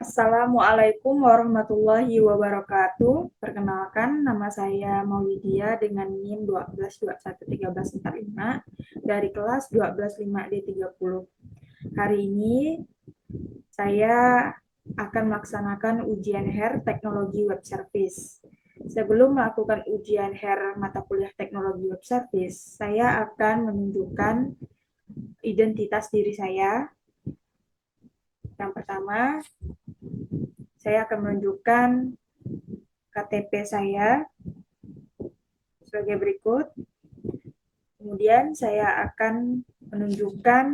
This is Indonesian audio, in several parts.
Assalamualaikum warahmatullahi wabarakatuh. Perkenalkan, nama saya Maulidia dengan NIM 12211345 dari kelas 125D30. Hari ini saya akan melaksanakan ujian HER Teknologi Web Service. Sebelum melakukan ujian HER mata kuliah Teknologi Web Service, saya akan menunjukkan identitas diri saya. Yang pertama, saya akan menunjukkan KTP saya sebagai berikut. Kemudian saya akan menunjukkan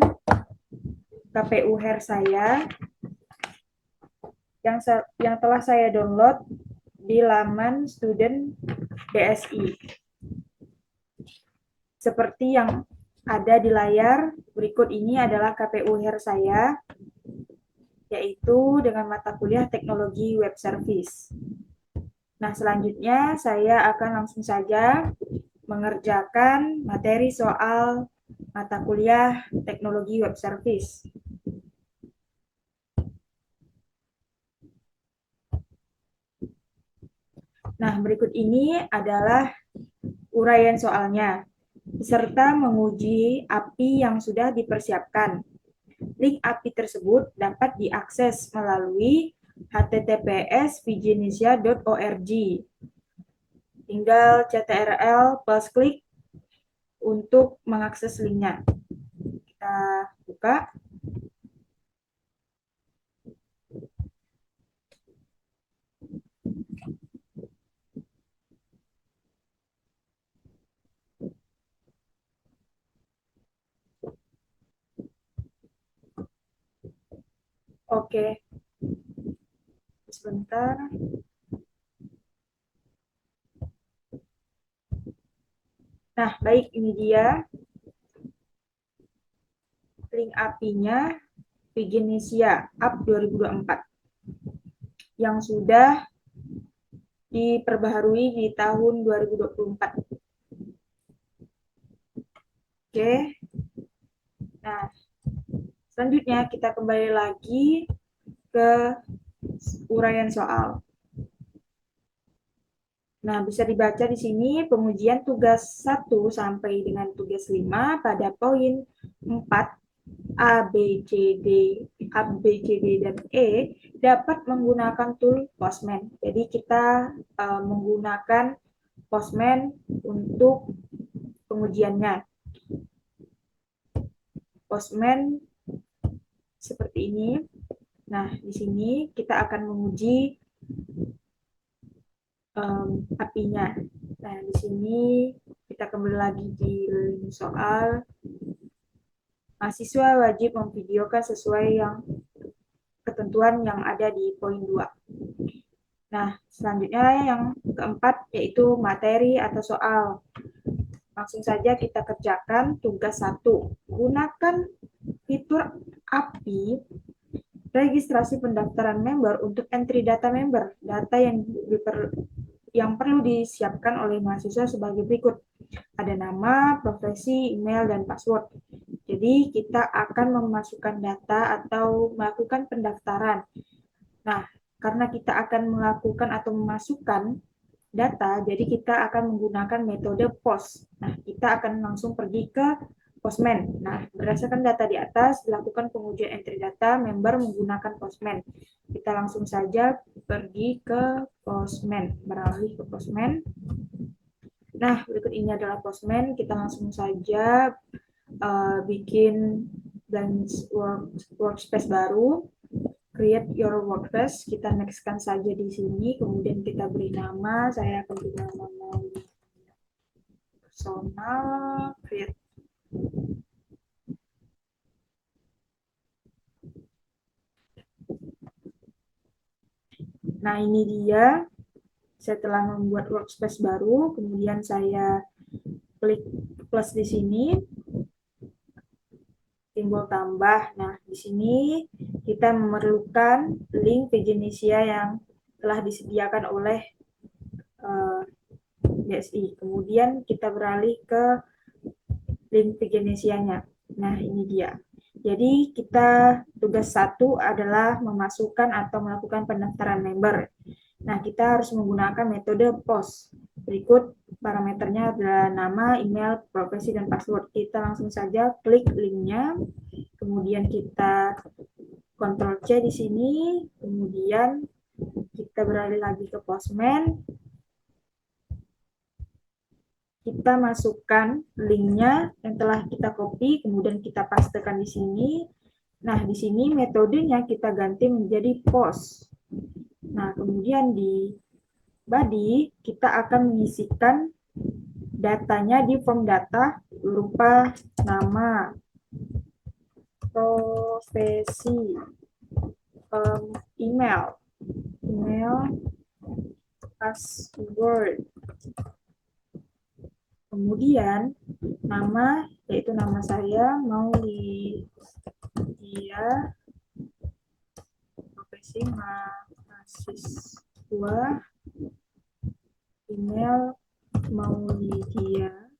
KPU HER saya yang telah saya download di laman Student BSI. Seperti yang ada di layar, berikut ini adalah KPU HER saya, yaitu dengan mata kuliah Teknologi Web Service. Nah, selanjutnya saya akan langsung saja mengerjakan materi soal mata kuliah Teknologi Web Service. Nah, berikut ini adalah uraian soalnya, beserta menguji API yang sudah dipersiapkan. Link API tersebut dapat diakses melalui https://viginesia.org. Tinggal CTRL plus klik untuk mengakses linknya. Kita buka. Oke, sebentar. Nah, baik, ini dia link API-nya Viginesia App 2024 yang sudah diperbaharui di tahun 2024. Oke. Nah, selanjutnya kita kembali lagi ke uraian soal. Nah, bisa dibaca di sini pengujian tugas 1 sampai dengan tugas 5 pada poin 4 A, B, C, D, dan E dapat menggunakan tool Postman. Jadi kita menggunakan Postman untuk pengujiannya. Postman seperti ini. Nah, di sini kita akan menguji API-nya. Nah, di sini kita kembali lagi di soal mahasiswa wajib memvideokan sesuai yang ketentuan yang ada di poin 2. Nah, selanjutnya yang keempat yaitu materi atau soal. Langsung saja kita kerjakan tugas 1. Gunakan fitur API registrasi pendaftaran member untuk entry data member. Data yang perlu disiapkan oleh mahasiswa sebagai berikut. Ada nama, profesi, email, dan password. Jadi kita akan memasukkan data atau melakukan pendaftaran. Nah, karena kita akan melakukan atau memasukkan data, jadi kita akan menggunakan metode POST. Nah, kita akan langsung pergi ke Postman. Nah, berdasarkan data di atas, dilakukan pengujian entry data member menggunakan Postman. Kita langsung saja pergi ke Postman, beralih ke Postman. Nah, berikut ini adalah Postman. Kita langsung saja bikin dan workspace baru. Create your workspace. Kita nextkan saja di sini. Kemudian kita beri nama. Saya akan beri nama personal. Create. Nah, ini dia. Setelah membuat workspace baru, kemudian saya klik plus di sini, simbol tambah. Nah, di sini kita memerlukan link Viginesia yang telah disediakan oleh BSI. Kemudian kita beralih ke link Viginesianya. Nah, ini dia. Jadi tugas 1 adalah memasukkan atau melakukan pendaftaran member. Nah, kita harus menggunakan metode POS. Berikut parameternya adalah nama, email, profesi, dan password. Kita langsung saja klik linknya, kemudian kita Ctrl C di sini, kemudian kita beralih lagi ke Postman, kita masukkan linknya yang telah kita copy, kemudian kita pastekan di sini. Nah, di sini metodenya kita ganti menjadi POS. Nah, kemudian di body kita akan mengisikan datanya di form data berupa nama, profesi, email, password. Kemudian nama, yaitu nama saya Maulidia, profesi mahasiswa, email Maulidia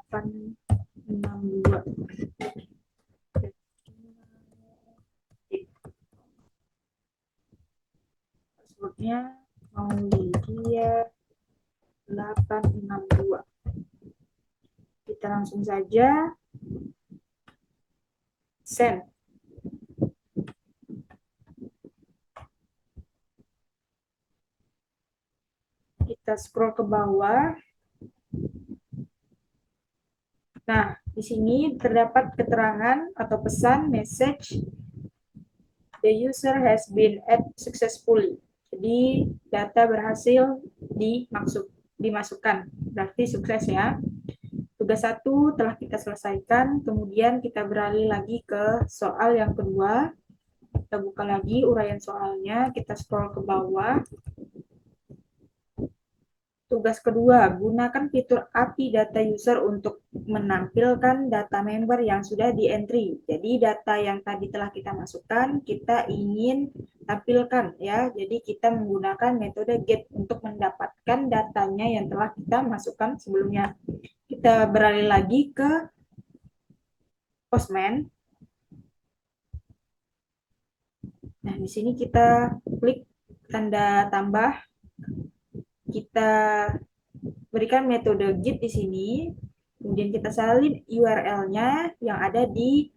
862. Passwordnya Maulidia 862. Kita langsung saja send. Kita scroll ke bawah. Nah, di sini terdapat keterangan atau pesan message the user has been added successfully. Jadi data berhasil dimasukkan. Berarti sukses ya. Tugas 1 telah kita selesaikan, kemudian kita beralih lagi ke soal yang kedua. Kita buka lagi uraian soalnya, kita scroll ke bawah. Tugas kedua, gunakan fitur API data user untuk menampilkan data member yang sudah di-entry. Jadi data yang tadi telah kita masukkan, kita ingin tampilkan ya. Jadi kita menggunakan metode get untuk mendapatkan datanya yang telah kita masukkan sebelumnya. Kita beralih lagi ke Postman. Nah, di sini kita klik tanda tambah. Kita berikan metode get di sini, kemudian kita salin URL-nya yang ada di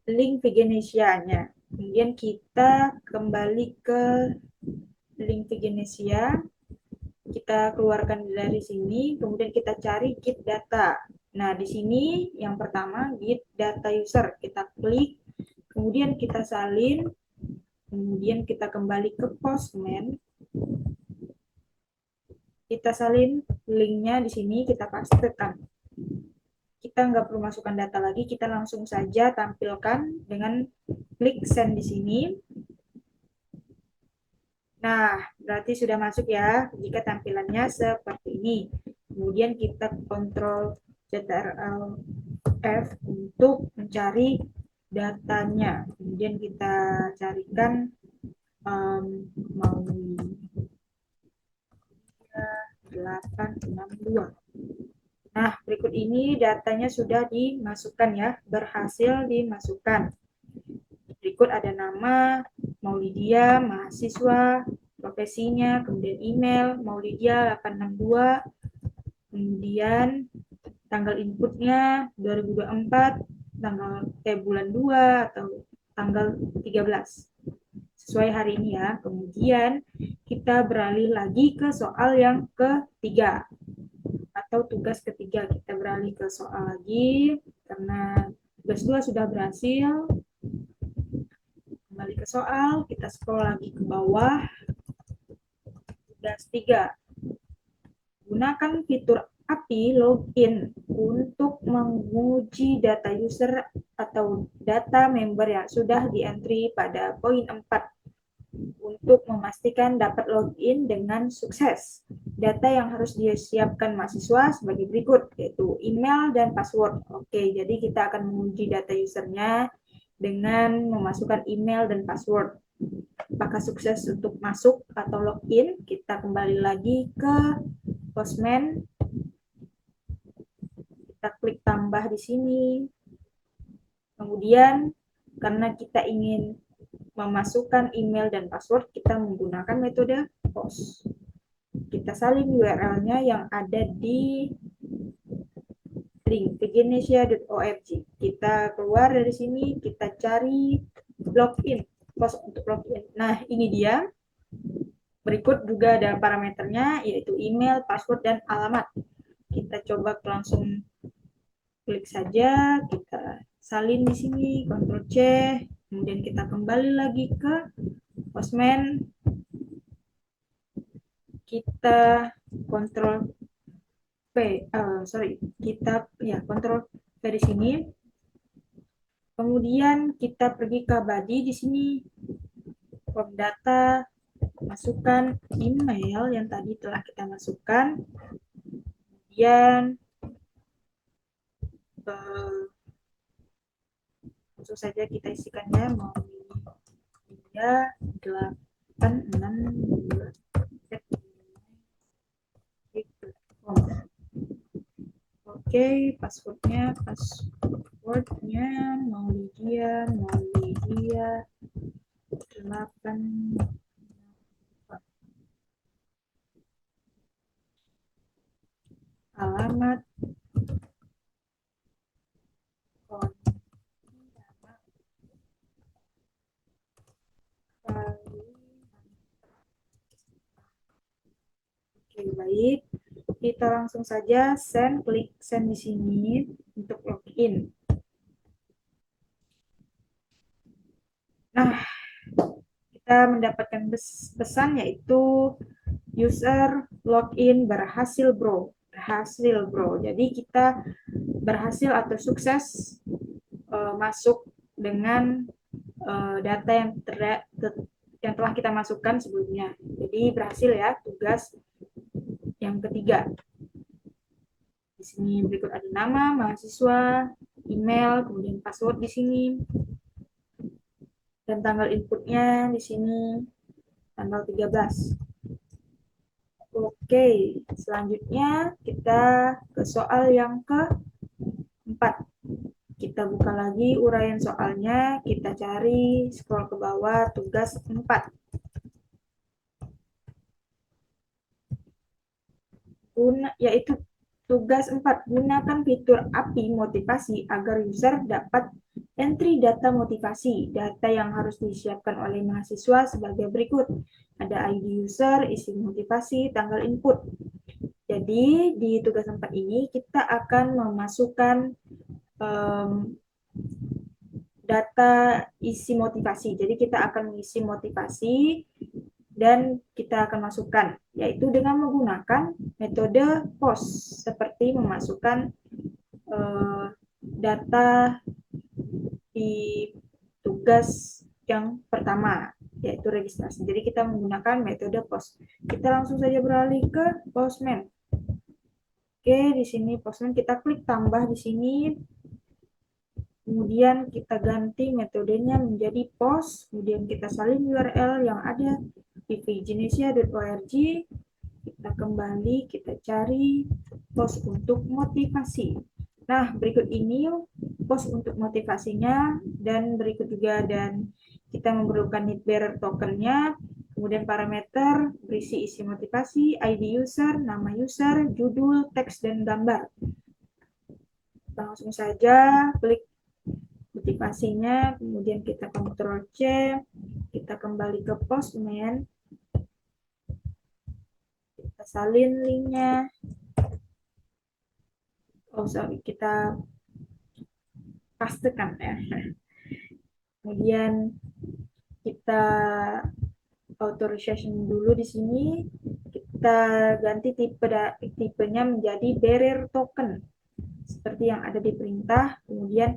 link Veganesia-nya. Kemudian kita kembali ke link Veganesia, kita keluarkan dari sini, kemudian kita cari get data. Nah, di sini yang pertama get data user, kita klik, kemudian kita salin, kemudian kita kembali ke Postman. Kita salin linknya di sini, kita pastekan. Kita nggak perlu masukkan data lagi, kita langsung saja tampilkan dengan klik send di sini. Nah, berarti sudah masuk ya, jika tampilannya seperti ini. Kemudian kita kontrol Ctrl F untuk mencari datanya. Kemudian kita carikan mau 862. Nah, berikut ini datanya sudah dimasukkan ya, berhasil dimasukkan. Berikut ada nama, Maulidia, mahasiswa, profesinya, kemudian email, Maulidia 862, kemudian tanggal inputnya 2024, bulan 2 atau tanggal 13. Sesuai hari ini ya. Kemudian kita beralih lagi ke soal yang ketiga atau tugas ketiga. Kita beralih ke soal lagi karena tugas 2 sudah berhasil. Kembali ke soal, kita scroll lagi ke bawah. Tugas 3. Gunakan fitur API login untuk menguji data user atau data member yang sudah di-entry pada poin 4 untuk memastikan dapat login dengan sukses. Data yang harus disiapkan mahasiswa sebagai berikut, yaitu email dan password. Oke, jadi kita akan menguji data usernya dengan memasukkan email dan password. Apakah sukses untuk masuk atau login? Kita kembali lagi ke Postman. Kita klik tambah di sini. Kemudian, karena kita ingin memasukkan email dan password, kita menggunakan metode POST. Kita salin URL-nya yang ada di link pigenesia.org. Kita keluar dari sini, kita cari login, POST untuk login. Nah, ini dia. Berikut juga ada parameternya, yaitu email, password, dan alamat. Kita coba langsung klik saja, kita salin di sini, Ctrl C, kemudian kita kembali lagi ke Postman, kita Ctrl P, kita Ctrl P di sini, kemudian kita pergi ke body di sini, form data, masukkan email yang tadi telah kita masukkan, kemudian langsung saja kita isikannya, mau 3862. Oke, passwordnya Maulidia 8. Alamat Oke, baik. Kita langsung saja klik send di sini untuk login. Nah, kita mendapatkan pesan yaitu user login berhasil bro. Jadi kita berhasil atau sukses masuk dengan data yang telah kita masukkan sebelumnya. Jadi berhasil ya tugas yang ketiga. Di sini berikut ada nama mahasiswa, email, kemudian password di sini, dan tanggal inputnya di sini tanggal 13. Oke, selanjutnya kita ke soal yang keempat. Kita buka lagi uraian soalnya, kita cari, scroll ke bawah, tugas 4. Yaitu tugas 4, gunakan fitur API motivasi agar user dapat entry data motivasi. Data yang harus disiapkan oleh mahasiswa sebagai berikut. Ada ID user, isi motivasi, tanggal input. Jadi di tugas 4 ini kita akan memasukkan data isi motivasi. Jadi kita akan mengisi motivasi dan kita akan masukkan, yaitu dengan menggunakan metode POST, seperti memasukkan data di tugas yang pertama, yaitu registrasi. Jadi kita menggunakan metode POST. Kita langsung saja beralih ke Postman. Oke, di sini Postman kita klik tambah di sini. Kemudian kita ganti metodenya menjadi POST, kemudian kita salin URL yang ada di pigenesia.org, kita kembali, kita cari POST untuk motivasi. Nah, berikut ini POST untuk motivasinya, dan berikut juga dan kita memerlukan need bearer tokennya, kemudian parameter, berisi isi motivasi, ID user, nama user, judul, teks, dan gambar. Langsung saja klik motivasinya, kemudian kita Ctrl C, kita kembali ke Postman, kita salin linknya, kita pastekan ya. Kemudian kita authorization dulu di sini, kita ganti tipenya menjadi bearer token seperti yang ada di perintah. Kemudian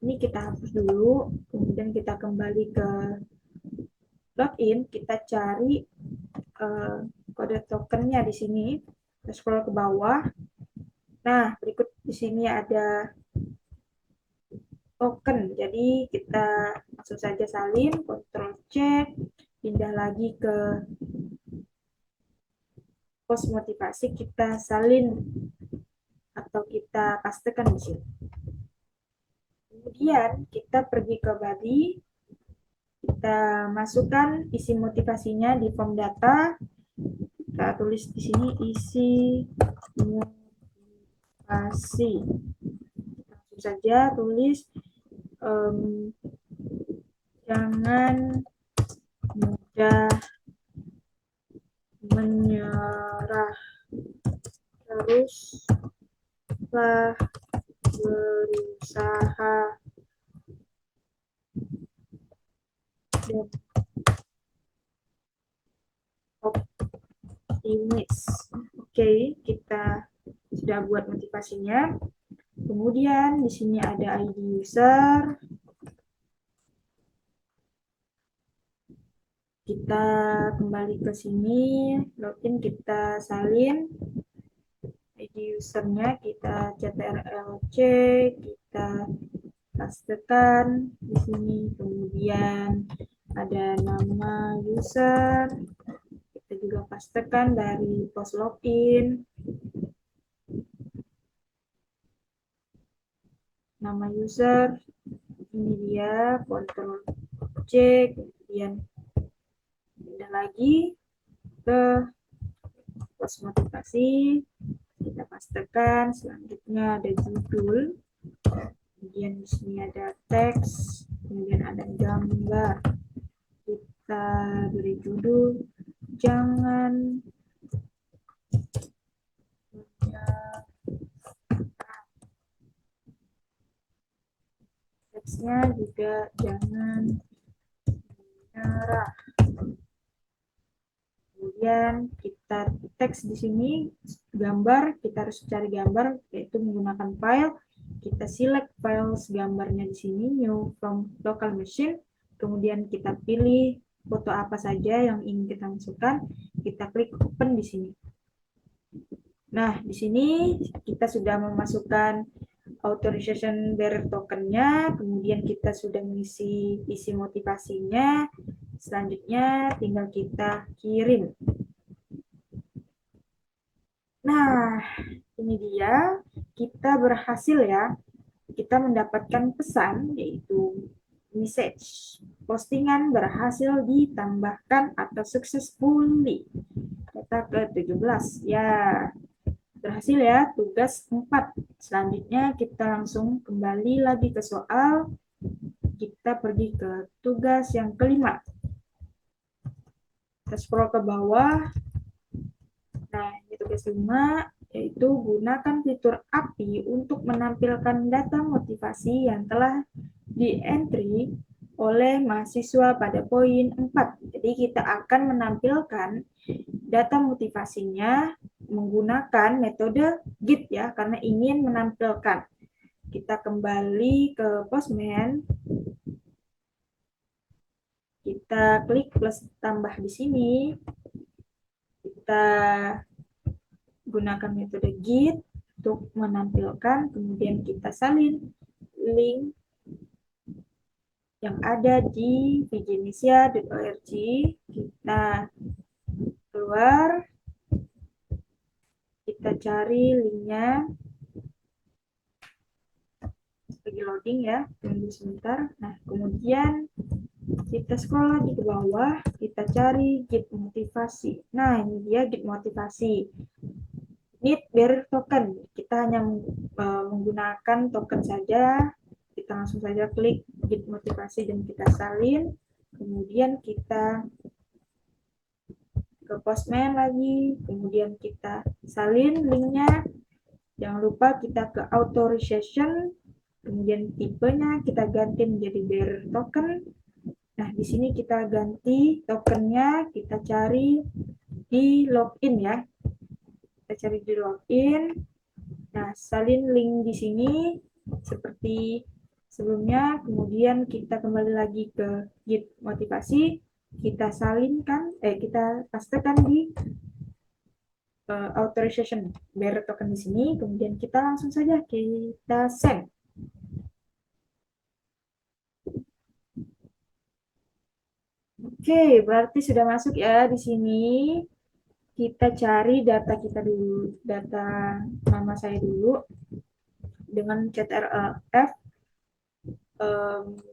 ini kita hapus dulu, kemudian kita kembali ke login, kita cari kode tokennya di sini, kita scroll ke bawah. Nah, berikut di sini ada token. Jadi kita langsung saja salin, Ctrl C, pindah lagi ke post motivasi, kita salin atau kita pastekan di sini. Kemudian kita pergi ke body, kita masukkan isi motivasinya di form data. Kita tulis di sini isi motivasi. Langsung saja tulis jangan mudah menyerah, teruslah berusaha dan optimis. Oke, kita sudah buat motivasinya. Kemudian di sini ada ID user. Kita kembali ke sini, login, kita salin ID usernya, kita ctrl-c, kita pastekan di sini. Kemudian ada nama user, kita juga pastekan dari post login. Nama user, ini dia, Ctrl C, kemudian pindah lagi ke post motivasi, kita pastekan. Selanjutnya ada judul, kemudian di sini ada teks, kemudian ada gambar. Kita beri judul jangan teksnya juga jangan menyerah. Kemudian kita teks di sini gambar, kita harus cari gambar yaitu menggunakan file. Kita select file gambarnya di sini, new from local machine. Kemudian kita pilih foto apa saja yang ingin kita masukkan. Kita klik open di sini. Nah, di sini kita sudah memasukkan authorization bearer tokennya, kemudian kita sudah mengisi isi motivasinya. Selanjutnya tinggal kita kirim. Nah, ini dia, kita berhasil ya. Kita mendapatkan pesan, yaitu message. Postingan berhasil ditambahkan atau successfully. Data ke-17. Ya, berhasil ya, tugas 4. Selanjutnya kita langsung kembali lagi ke soal. Kita pergi ke tugas yang kelima. Kita scroll ke bawah. Nah, ini tugas 5, yaitu gunakan fitur API untuk menampilkan data motivasi yang telah di-entry oleh mahasiswa pada poin 4. Jadi kita akan menampilkan data motivasinya menggunakan metode git ya, karena ingin menampilkan. Kita kembali ke Postman. Kita klik plus tambah di sini. Kita gunakan metode git untuk menampilkan, kemudian kita salin link yang ada di vjinisia.org. Kita keluar, kita cari linknya, lagi loading ya, tunggu sebentar. Nah, kemudian kita scroll lagi ke bawah, kita cari git motivasi. Nah, ini dia git motivasi. Need bearer token, kita hanya menggunakan token saja. Kita langsung saja klik git motivasi dan kita salin. Kemudian kita ke Postman lagi, kemudian kita salin linknya. Jangan lupa kita ke authorization, kemudian tipenya kita ganti menjadi bearer token. Nah, di sini kita ganti tokennya, kita cari di login ya. Kita cari di login. Nah, salin link di sini seperti sebelumnya. Kemudian kita kembali lagi ke git motivasi. Kita salinkan, kita pastekan di authorization bearer token di sini. Kemudian kita langsung saja kita send. Oke, berarti sudah masuk ya di sini. Kita cari data kita dulu, data nama saya dulu dengan ctrl F.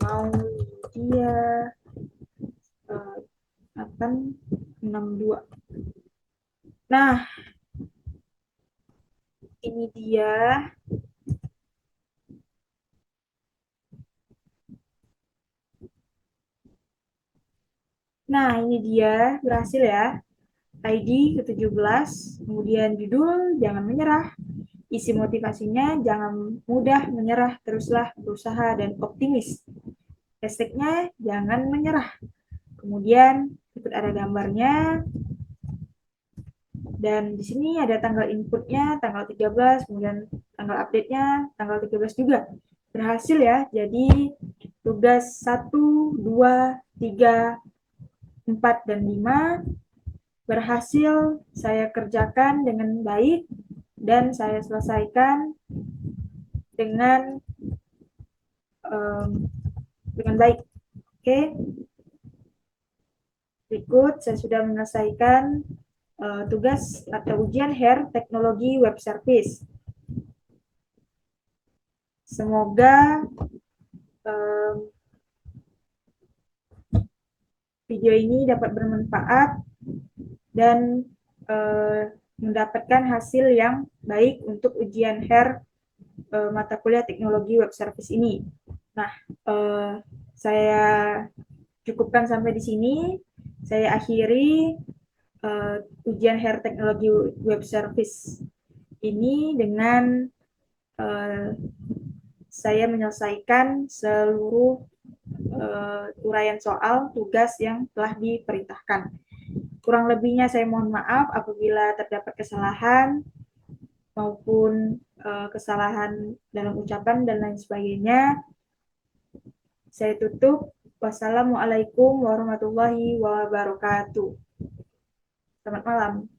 mau dia 862. Nah, ini dia. Nah, ini dia berhasil ya. ID ke-17, kemudian judul jangan menyerah. Isi motivasinya jangan mudah menyerah, teruslah berusaha dan optimis. Hashtagnya jangan menyerah. Kemudian ikut ada gambarnya, dan di sini ada tanggal inputnya, tanggal 13, kemudian tanggal update-nya, tanggal 13 juga. Berhasil ya, jadi tugas 1, 2, 3, 4, dan 5 berhasil saya kerjakan dengan baik dan saya selesaikan dengan dengan baik. Oke, berikut saya sudah menyelesaikan tugas atau ujian HER Teknologi Web Service. Semoga video ini dapat bermanfaat dan mendapatkan hasil yang baik untuk ujian HER mata kuliah Teknologi Web Service ini. Nah, saya cukupkan sampai di sini. Saya akhiri ujian HER Teknologi Web Service ini dengan saya menyelesaikan seluruh uraian soal tugas yang telah diperintahkan. Kurang lebihnya saya mohon maaf apabila terdapat kesalahan maupun kesalahan dalam ucapan dan lain sebagainya. Saya tutup. Wassalamualaikum warahmatullahi wabarakatuh. Selamat malam.